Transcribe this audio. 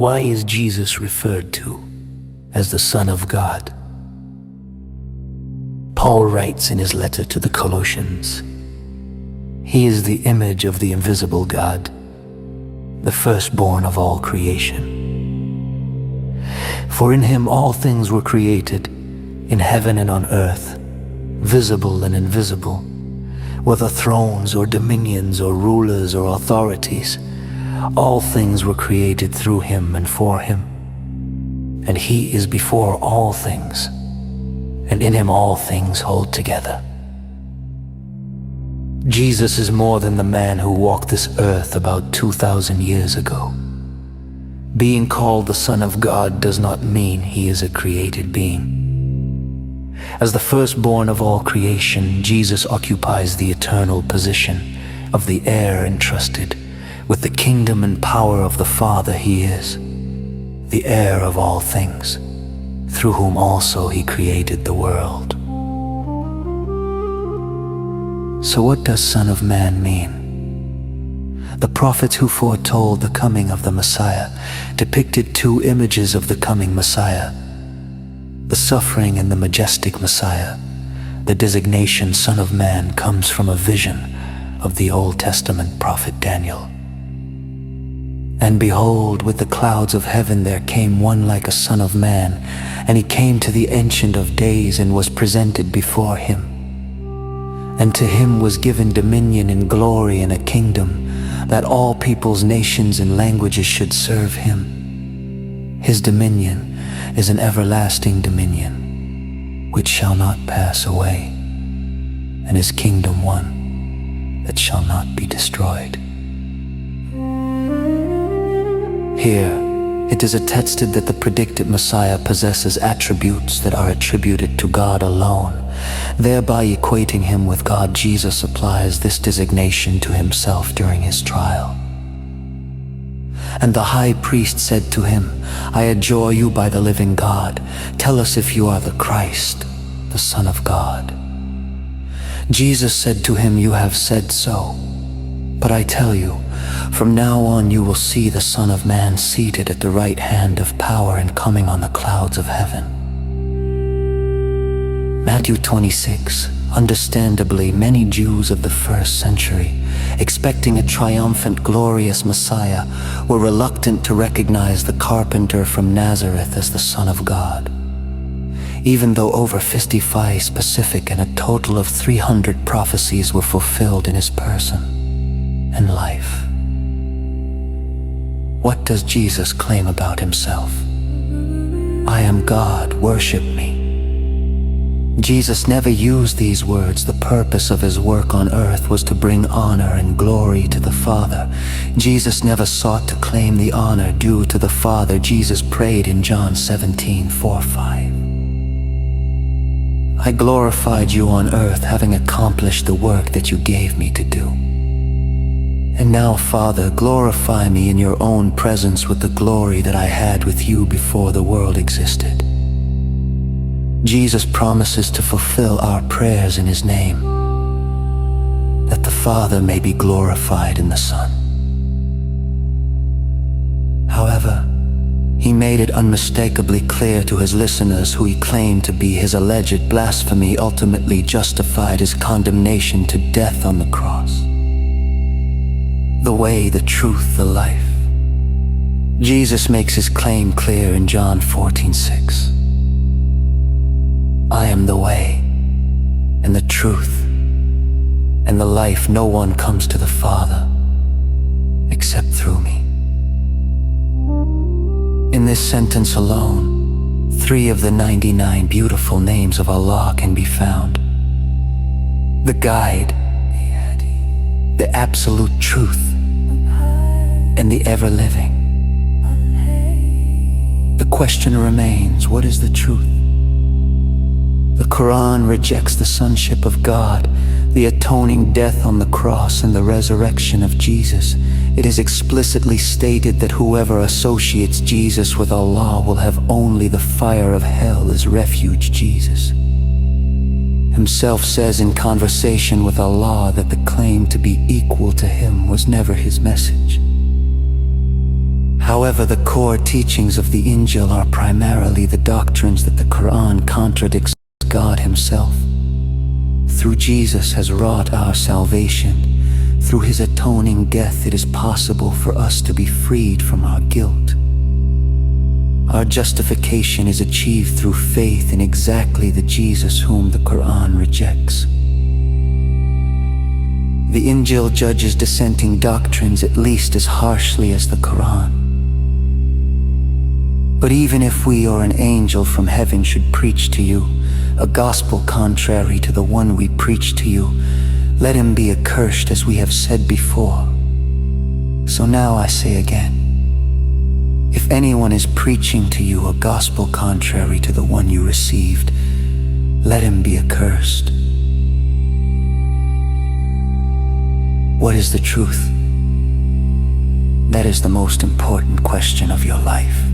Why is Jesus referred to as the Son of God? Paul writes in his letter to the Colossians, "He is the image of the invisible God, the firstborn of all creation. For in him all things were created, in heaven and on earth, visible and invisible, whether thrones or dominions or rulers or authorities. All things were created through him and for him. And he is before all things, and in him all things hold together." Jesus is more than the man who walked this earth about 2,000 years ago. Being called the Son of God does not mean he is a created being. As the firstborn of all creation, Jesus occupies the eternal position of the heir entrusted with the kingdom and power of the Father. He is the heir of all things, through whom also he created the world. So what does Son of Man mean? The prophets who foretold the coming of the Messiah depicted two images of the coming Messiah: the suffering and the majestic Messiah. The designation Son of Man comes from a vision of the Old Testament prophet Daniel. "And behold, with the clouds of heaven there came one like a Son of Man, and he came to the Ancient of Days and was presented before him. And to him was given dominion and glory and a kingdom, that all peoples, nations, and languages should serve him. His dominion is an everlasting dominion, which shall not pass away, and his kingdom one that shall not be destroyed." Here, it is attested that the predicted Messiah possesses attributes that are attributed to God alone, thereby equating him with God. Jesus applies this designation to himself during his trial. "And the high priest said to him, I adjure you by the living God, tell us if you are the Christ, the Son of God. Jesus said to him, You have said so. But I tell you, from now on you will see the Son of Man seated at the right hand of power and coming on the clouds of heaven." Matthew 26. Understandably, many Jews of the first century, expecting a triumphant, glorious Messiah, were reluctant to recognize the carpenter from Nazareth as the Son of God, even though over 55 specific and a total of 300 prophecies were fulfilled in his person and life. What does Jesus claim about himself? "I am God, worship me." Jesus never used these words. The purpose of his work on earth was to bring honor and glory to the Father. Jesus never sought to claim the honor due to the Father. Jesus prayed in John 17:4-5. "I glorified you on earth, having accomplished the work that you gave me to do. And now, Father, glorify me in your own presence with the glory that I had with you before the world existed." Jesus promises to fulfill our prayers in his name, that the Father may be glorified in the Son. However, he made it unmistakably clear to his listeners who he claimed to be his alleged blasphemy ultimately justified his condemnation to death on the cross. The way, the truth, the life. Jesus makes his claim clear in John 14:6. "I am the way, and the truth, and the life. No one comes to the Father except through me." In this sentence alone, 3 of the 99 beautiful names of Allah can be found: the guide, the absolute truth, and the ever-living. The question remains, what is the truth? The Qur'an rejects the sonship of God, the atoning death on the cross, and the resurrection of Jesus. It is explicitly stated that whoever associates Jesus with Allah will have only the fire of hell as refuge. Jesus himself says in conversation with Allah that the claim to be equal to him was never his message. However, the core teachings of the Injil are primarily the doctrines that the Qur'an contradicts. God Himself, through Jesus, has wrought our salvation. Through His atoning death, it is possible for us to be freed from our guilt. Our justification is achieved through faith in exactly the Jesus whom the Qur'an rejects. The Injil judges dissenting doctrines at least as harshly as the Qur'an. But even if we or an angel from heaven should preach to you a gospel contrary to the one we preach to you, let him be accursed, as we have said before. So now I say again, if anyone is preaching to you a gospel contrary to the one you received, let him be accursed. What is the truth? That is the most important question of your life.